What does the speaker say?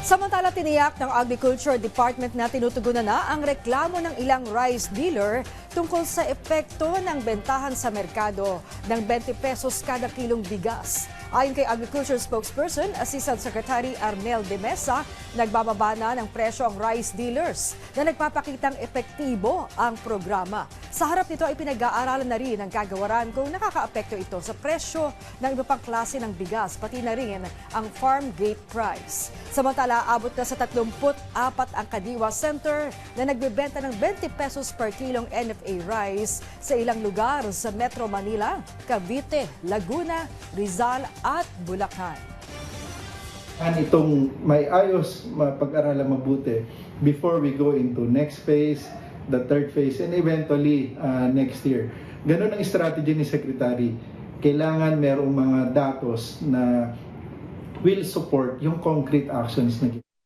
Samantala, tiniyak ng Agriculture Department na tinutugunan na ang reklamo ng ilang rice dealer tungkol sa epekto ng bentahan sa merkado ng 20 pesos kada kilong bigas. Ayon kay Agriculture Spokesperson, Assistant Secretary Arnel de Mesa, nagbababa na ng presyo ang rice dealers na nagpapakitang epektibo ang programa. Sa harap nito ay pinag-aaralan na rin ang kagawaran kung nakakaapekto ito sa presyo ng iba pang klase ng bigas, pati na rin ang farm gate price. Samantala, abot na sa 34 ang Kadiwa Center na nagbebenta ng 20 pesos per kilong NFA rice sa ilang lugar sa Metro Manila, Cavite, Laguna, Rizal at Bulacan. Itong may ayos mapag-aralan mabuti before we go into next phase, the third phase, and eventually next year. Ganun ang strategy ni Secretary. Kailangan merong mga datos na will support yung concrete actions na